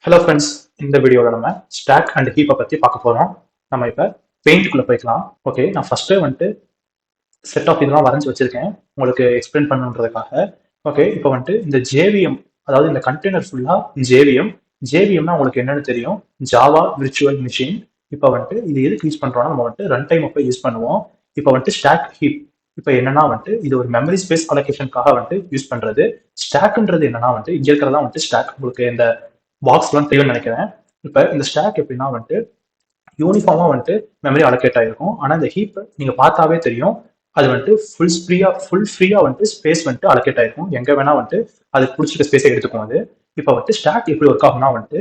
Hello friends, இந்த வீடியோவில் நம்ம ஸ்டாக் அண்ட் ஹீப்பை பற்றி பார்க்க போகிறோம். நம்ம இப்போ பெயிண்ட்டுக்குள்ளே போய்க்கலாம். ஓகே, நான் ஃபஸ்ட்டு வந்துட்டு செட் ஆஃப் இதெல்லாம் வரைஞ்சி வச்சிருக்கேன் உங்களுக்கு எக்ஸ்பிளைன் பண்ணுன்றதுக்காக. ஓகே, இப்போ வந்துட்டு இந்த ஜேவிஎம், அதாவது இந்த கண்டெய்னர் ஃபுல்லாக ஜேவிஎம்னா உங்களுக்கு என்னன்னு தெரியும், ஜாவா விர்ச்சுவல் மிஷின். இப்போ வந்துட்டு இது எதுக்கு யூஸ் பண்ணுறோம்னா நம்ம வந்துட்டு ரன் டைம் அப்போ யூஸ் பண்ணுவோம். இப்போ வந்துட்டு ஸ்டாக் ஹீப் இப்போ என்னன்னா வந்துட்டு இது ஒரு மெமரி ஸ்பேஸ் அலோகேஷனுக்காக வந்துட்டு யூஸ் பண்ணுறது. ஸ்டாக்ன்றது என்னன்னா வந்துட்டு இங்கே இருக்கிறதா வந்துட்டு ஸ்டாக், உங்களுக்கு இந்த பாக்ஸ்லாம் தெரியும்னு நினைக்கிறேன். இப்போ இந்த ஸ்டாக் எப்படின்னா வந்துட்டு யூனிஃபார்மாக வந்துட்டு மெமரி அலோகேட் ஆகிருக்கும். ஆனால் இந்த ஹீப் நீங்கள் பார்த்தாவே தெரியும், அது வந்துட்டு ஃபுல் ஃப்ரீயாக வந்துட்டு ஸ்பேஸ் வந்துட்டு அலோகேட் ஆகிருக்கும். எங்கே வேணால் வந்துட்டு அது பிடிச்சிக்க ஸ்பேஸை எடுத்துக்கும். அது இப்போ வந்துட்டு ஸ்டாக் எப்படி ஒர்க் ஆகும்னா வந்துட்டு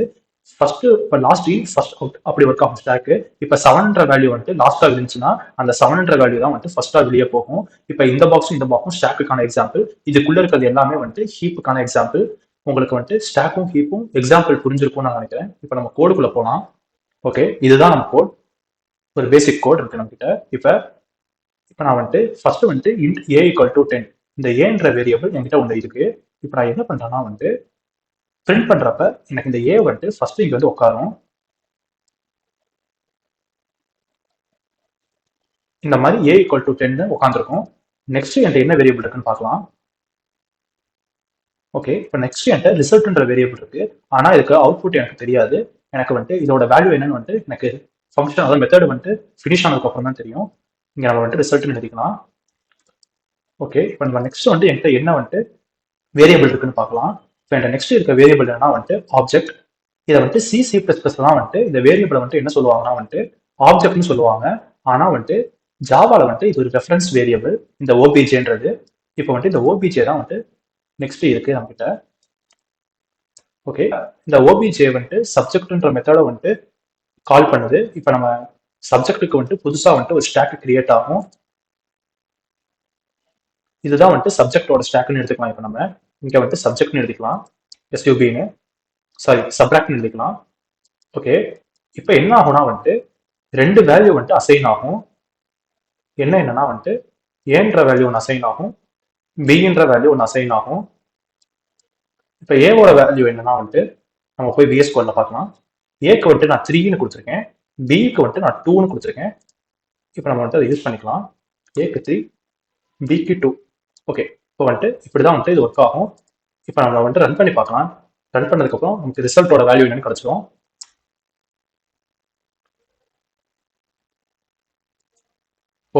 ஃபர்ஸ்ட் இப்போ லாஸ்ட் இன் ஃபர்ஸ்ட் அவுட் அப்படி ஒர்க் ஆகும் ஸ்டாக்கு. இப்போ 7ன்ற வேல்யூ வந்துட்டு லாஸ்ட்டாக இருந்துச்சுன்னா அந்த 7ன்ற வேல்யூ தான் வந்துட்டு ஃபர்ஸ்ட்டாக வெளியே போகும். இப்போ இந்த பாக்ஸும் ஸ்டாக்குக்கான எக்ஸாம்பிள், இதுக்குள்ள இருக்கிறது எல்லாமே வந்துட்டு ஹீப்புக்கான எக்ஸாம்பிள். உங்களுக்கு வந்துட்டு ஸ்டாக்கும் ஹீப்பும் எக்ஸாம்பிள் புரிஞ்சிருக்கும்னு நான் நினைக்கிறேன். இப்போ நம்ம கோடுக்குள்ள போகலாம். ஓகே, இதுதான் நம்ம கோட், ஒரு பேசிக் கோட் இருக்கு நம்ம கிட்ட. இப்போ நான் வந்துட்டு ஃபர்ஸ்ட் வந்துட்டு இன்ட் ஏ ஈக்குவல் டு 10, இந்த ஏன்ற வேரியபிள் என்கிட்ட ஒன்று இருக்கு. இப்போ நான் என்ன பண்றேன்னா வந்துட்டு பிரிண்ட் பண்றப்ப எனக்கு இந்த ஏ வந்துட்டு ஃபர்ஸ்ட் இங்க வந்து உட்காரும். இந்த மாதிரி ஏ ஈக்குவல் டு 10 உட்காந்துருக்கும். நெக்ஸ்ட் என்கிட்ட என்ன வேரியபிள் இருக்குன்னு பார்க்கலாம். ஓகே, இப்போ நெக்ஸ்ட் என்கிட்ட ரிசல்ட்ன்ற வேரியபிள் இருக்கு. ஆனால் இதுக்கு அவுட்புட் எனக்கு தெரியாது. எனக்கு வந்துட்டு இதோட வேல்யூ என்னன்னு வந்துட்டு எனக்கு ஃபங்க்ஷன், அதாவது மெத்தட் வந்துட்டு ஃபினிஷ் ஆனதுக்கு அப்புறம் தான் தெரியும். இங்கே நம்ம வந்துட்டு ரிசல்ட்னு எழுதிக்கலாம். ஓகே, இப்போ நம்ம நெக்ஸ்ட் வந்துட்டு என்கிட்ட என்ன வந்துட்டு வேரியபிள் இருக்குன்னு பார்க்கலாம். இப்போ என்கிட்ட நெக்ஸ்ட் இருக்க வேரியபிள் என்னன்னா வந்துட்டு ஆப்ஜெக்ட். இதை வந்துட்டு C++ தான் வந்துட்டு இந்த வேரியபிளை வந்துட்டு என்ன சொல்லுவாங்கன்னா வந்துட்டு ஆப்ஜெக்ட்னு சொல்லுவாங்க. ஆனால் வந்துட்டு ஜாவால வந்துட்டு இது ஒரு ரெஃபரன்ஸ் வேரியபிள், இந்த ஓபிஜேன்றது. இப்போ வந்துட்டு இந்த ஓபிஜே தான் வந்துட்டு நெக்ஸ்ட் இருக்கு நம்ம கிட்ட. ஓகே, இந்த ஓபிஜே வந்துட்டு சப்ஜெக்ட்ன்ற மெத்தடை வந்துட்டு கால் பண்ணுது. இப்போ நம்ம சப்ஜெக்ட்டுக்கு வந்துட்டு புதுசா வந்துட்டு ஒரு ஸ்டாக் கிரியேட் ஆகும். இதுதான் வந்துட்டு சப்ஜெக்டோட ஸ்டாக்னு எடுத்துக்கலாம். இப்போ நம்ம இங்க வந்துட்டு சப்ஜெக்ட்னு எடுத்துக்கலாம், எஸ்யூபின்னு, சாரி சப்ராக்ட்னு எடுத்துக்கலாம். ஓகே, இப்போ என்ன ஆகும்னா வந்துட்டு ரெண்டு வேல்யூ வந்துட்டு அசைன் ஆகும். என்னன்னா வந்துட்டு ஏன்ற வேல்யூ ஒன்று அசைன் ஆகும், பின்ற வேல்யூ ஒன்று அசைன் ஆகும். இப்போ ஏவோட வேல்யூ என்னன்னா வந்துட்டு நம்ம போய் விஎஸ் கோட்ல பார்க்கலாம். ஏக்கு வந்துட்டு நான் 3ன்னு கொடுத்துருக்கேன், பிக்கு வந்துட்டு நான் 2ன்னு கொடுத்துருக்கேன். இப்போ நம்ம வந்துட்டு அதை யூஸ் பண்ணிக்கலாம். ஏக்கு 3, பிக்கு 2. ஓகே, இப்போ வந்துட்டு இப்படிதான் வந்துட்டு இது ஒர்க் ஆகும். இப்போ நம்ம வந்துட்டு ரன் பண்ணி பார்க்கலாம். ரன் பண்ணதுக்கப்புறம் நமக்கு ரிசல்ட்டோட வேல்யூ என்னன்னு கிடைச்சிடும்.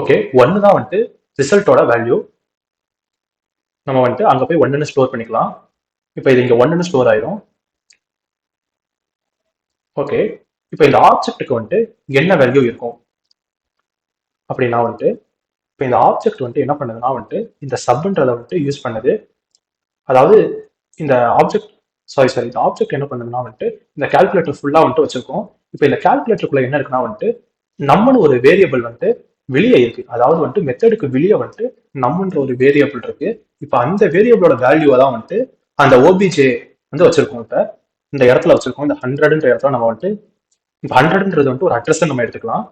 ஓகே, 1 தான் வந்துட்டு ரிசல்ட்டோட வேல்யூ. நம்ம வந்துட்டு அங்கே போய் 1ன்னு ஸ்டோர் பண்ணிக்கலாம். இப்போ இது இங்கே 1ன்னு ஸ்டோர் ஆயிரும். ஓகே, இப்போ இந்த ஆப்ஜெக்ட்டுக்கு வந்துட்டு என்ன வேல்யூ இருக்கும் அப்படின்னா வந்துட்டு இப்போ இந்த ஆப்ஜெக்ட் வந்துட்டு என்ன பண்ணுதுன்னா வந்துட்டு இந்த சப்ன்றதை வந்துட்டு யூஸ் பண்ணுது. அதாவது இந்த ஆப்ஜெக்ட் இந்த ஆப்ஜெக்ட் என்ன பண்ணுதுன்னா வந்துட்டு இந்த கால்குலேட்டர் ஃபுல்லாக வந்துட்டு வச்சிருக்கோம். இப்போ இந்த கால்குலேட்டருக்குள்ள என்ன இருக்குன்னா வந்துட்டு நம்மன்னு ஒரு வேரியபிள் வந்துட்டு வெளியே இருக்கு. அதாவது வந்துட்டு மெத்தடுக்கு வெளியே வந்துட்டு நம்மன்ற ஒரு வேரியபிள் இருக்கு. இப்போ அந்த வேரியபிளோட வேல்யூவை தான் வந்துட்டு அந்த ஓபிஜே வந்து வச்சிருக்கோம். இப்போ இந்த இடத்துல வச்சிருக்கோம், இந்த 100ன்ற இடத்துல நம்ம வந்துட்டு இப்போ 100ன்றது வந்துட்டு ஒரு அட்ரஸ் நம்ம எடுத்துக்கலாம்.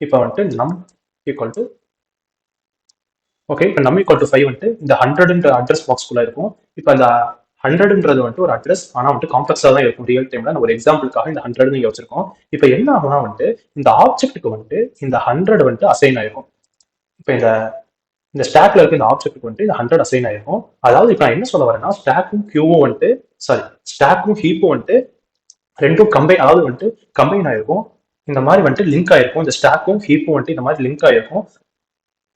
இப்போ வந்துட்டு நம் ஈக்குவல் டு, ஓகே, இப்போ நம் ஈக்குவல் டு 5 வந்துட்டு இந்த 100ன்ற அட்ரஸ் பாக்ஸ்குள்ள இருக்கும். இப்போ அந்த 100ன்றது வந்துட்டு ஒரு அட்ரஸ், ஆனால் வந்துட்டு காம்ப்ளெக்ஸாக தான் இருக்கும் ரியல் டைம்ல. நம்ம ஒரு எக்ஸாம்பிளுக்காக இந்த 100 இங்கே வச்சிருக்கோம். இப்போ என்ன ஆகும்னா வந்துட்டு இந்த ஆப்ஜெக்ட்டுக்கு வந்துட்டு இந்த 100 வந்துட்டு அசைன் ஆயிருக்கும். இப்போ இந்த இந்த ஸ்டாக்ல இருக்க இந்த ஆப்ஜெக்ட்டுக்கு வந்துட்டு இந்த 100 அசைன் ஆயிருக்கும். அதாவது இப்போ நான் என்ன சொல்ல வரேன்னா ஸ்டாக்கும் ஹீப்பும் வந்துட்டு ரெண்டும் கம்பைன், அதாவது வந்துட்டு கம்பைன் ஆயிருக்கும். இந்த மாதிரி வந்துட்டு லிங்க் ஆயிருக்கும். இந்த ஸ்டாக்கும் ஹீப்பும் வந்துட்டு இந்த மாதிரி லிங்க் ஆயிருக்கும்.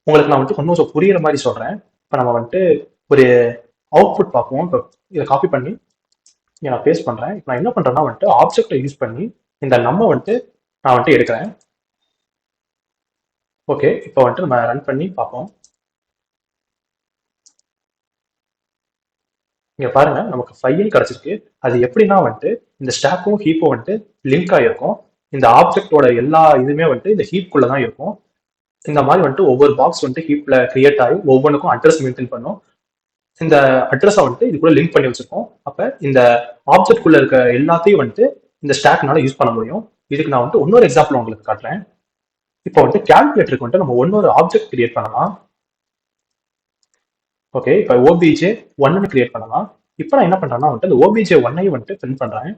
உங்களுக்கு நான் வந்துட்டு கொஞ்சம் புரியுற மாதிரி சொல்றேன். இப்போ நம்ம வந்துட்டு ஒரு அவுட்புட் பார்ப்போம். இப்போ இதை காப்பி பண்ணி இங்கே நான் பேஸ்ட் பண்றேன். இப்போ நான் என்ன பண்றேன்னா வந்துட்டு ஆப்ஜெக்டை யூஸ் பண்ணி இந்த நம்ம வந்துட்டு நான் வந்துட்டு எடுக்கிறேன். ஓகே, இப்போ வந்துட்டு நம்ம ரன் பண்ணி பார்ப்போம். இங்க பாருங்க, நமக்கு 5 கிடைச்சிருக்கு. அது எப்படின்னா வந்துட்டு இந்த ஸ்டாக்கும் ஹீப்பும் வந்துட்டு லிங்க் ஆகிருக்கும். இந்த ஆப்ஜெக்டோட எல்லா இதுவுமே வந்துட்டு இந்த ஹீப்குள்ள தான் இருக்கும். இந்த மாதிரி வந்துட்டு ஒவ்வொரு பாக்ஸ் வந்துட்டு ஹீப்ல கிரியேட் ஆகி ஒவ்வொன்றுக்கும் அட்ரஸ் மெயின்டைன் பண்ணும். இந்த அட்ரஸை வந்துட்டு இதுக்குள்ள லிங்க் பண்ணி வச்சிருக்கோம். அப்ப இந்த ஆப்ஜெக்ட் குள்ள இருக்க எல்லாத்தையும் வந்துட்டு இந்த ஸ்டாக்னால யூஸ் பண்ண முடியும். இதுக்கு நான் வந்துட்டு இன்னொரு எக்ஸாம்பிள் உங்களுக்கு காட்டுறேன். இப்போ வந்துட்டு கால்குலேட்டருக்கு வந்துட்டு நம்ம இன்னொரு ஆப்ஜெக்ட் கிரியேட் பண்ணலாம். ஓகே, இப்போ ஓபிஜே 1ன்னு கிரியேட் பண்ணலாம். இப்போ நான் என்ன பண்றேன்னா வந்துட்டு அந்த ஓபிஜே 1ஐயும் வந்துட்டு பிரிண்ட் பண்றேன்.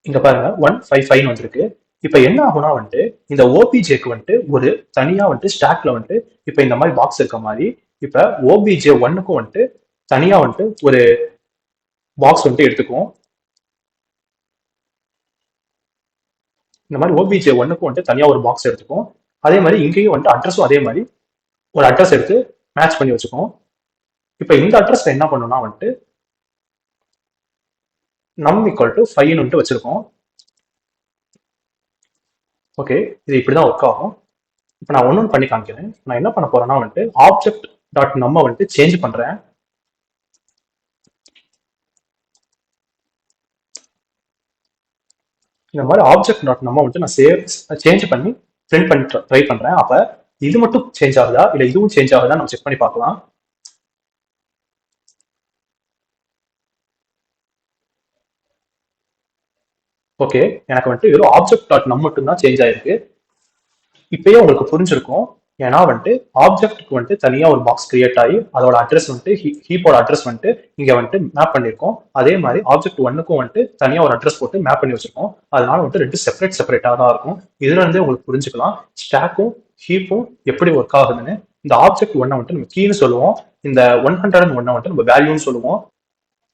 இங்க பாருங்க 155 வந்திருக்கு. இப்ப என்ன ஆகும்னா வந்துட்டு இந்த ஓபிஜேக்கு வந்துட்டு ஒரு தனியா வந்துட்டு ஸ்டாக்ல வந்துட்டு இப்ப இந்த மாதிரி பாக்ஸ் இருக்க மாதிரி இப்ப ஓபிஜே ஒன்னுக்கும் வந்துட்டு தனியா வந்துட்டு ஒரு பாக்ஸ் வந்துட்டு எடுத்துக்கும். இந்த மாதிரி ஓபிஜே ஒன்னுக்கும் வந்துட்டு தனியா ஒரு பாக்ஸ் எடுத்துக்கும். அதே மாதிரி இங்கேயும் வந்துட்டு அட்ரஸும் அதே மாதிரி ஒரு அட்ரஸ் எடுத்து மேட்ச் பண்ணி வச்சுக்கோம். இப்ப இந்த அட்ரஸ்ல என்ன பண்ணணும்னா வந்துட்டு நம் ஈக்குவல் டு 5 வந்துட்டு வச்சிருக்கோம். ஓகே, இது இப்படிதான் ஒர்க் ஆகும். இப்போ நான் ஒன்றும் பண்ணி காமிக்கிறேன். நான் என்ன பண்ண போறேன்னா வந்துட்டு ஆப்ஜெக்ட் டாட் நம்ம வந்துட்டு சேஞ்ச் பண்றேன். இந்த மாதிரி ஆப்ஜெக்ட் டாட் நம்ம வந்துட்டு நான் சேஞ்ச் பண்ணி பிரிண்ட் பண்ணி ட்ரை பண்றேன். அப்ப இது மட்டும் சேஞ்ச் ஆகுதா இல்ல இதுவும் சேஞ்ச் ஆகுதா நம்ம செக் பண்ணி பார்க்கலாம். ஓகே, எனக்கு வந்துட்டு வெறும் ஆப்ஜெக்ட் டாட் நம் மட்டும் தான் சேஞ்ச் ஆயிருக்கு. இப்பயே உங்களுக்கு புரிஞ்சிருக்கும். ஏன்னா வந்துட்டு ஆப்ஜெக்ட்க்கு வந்துட்டு தனியா ஒரு பாக்ஸ் கிரியேட் ஆகி அதோட அட்ரஸ் வந்துட்டு ஹீப்போட அட்ரஸ் வந்துட்டு இங்க வந்துட்டு மேப் பண்ணிருக்கோம். அதே மாதிரி ஆப்ஜெக்ட் ஒன்னுக்கும் வந்துட்டு தனியா ஒரு அட்ரஸ் போட்டு மேப் பண்ணி வச்சிருக்கோம். அதனால வந்துட்டு ரெண்டு செப்பரேட்டா தான் இருக்கும். இதுல இருந்தே உங்களுக்கு புரிஞ்சுக்கலாம் ஸ்டாக்கும் ஹீப்பும் எப்படி ஒர்க் ஆகுதுன்னு. இந்த ஆப்ஜெக்ட் ஒன்னை வந்துட்டு நம்ம கீன்னு சொல்லுவோம். இந்த 101 வந்துட்டு நம்ம வேல்யூன்னு சொல்லுவோம்.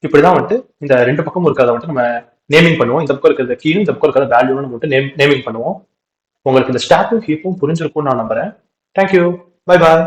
இப்படிதான் வந்துட்டு இந்த ரெண்டு பக்கமும் இருக்கிறத வந்துட்டு நம்ம நேமிங் பண்ணுவோம். இந்த பக்கம் இருக்கிறத கீயும் இந்த பக்கம் இருக்கிறத வேல்யூன்னு வந்துட்டு நேமிங் பண்ணுவோம். உங்களுக்கு இந்த ஸ்டாக்கும் ஹீப்பும் புரிஞ்சிருக்கும்னு நான் நம்புறேன். தேங்க்யூ. Bye bye.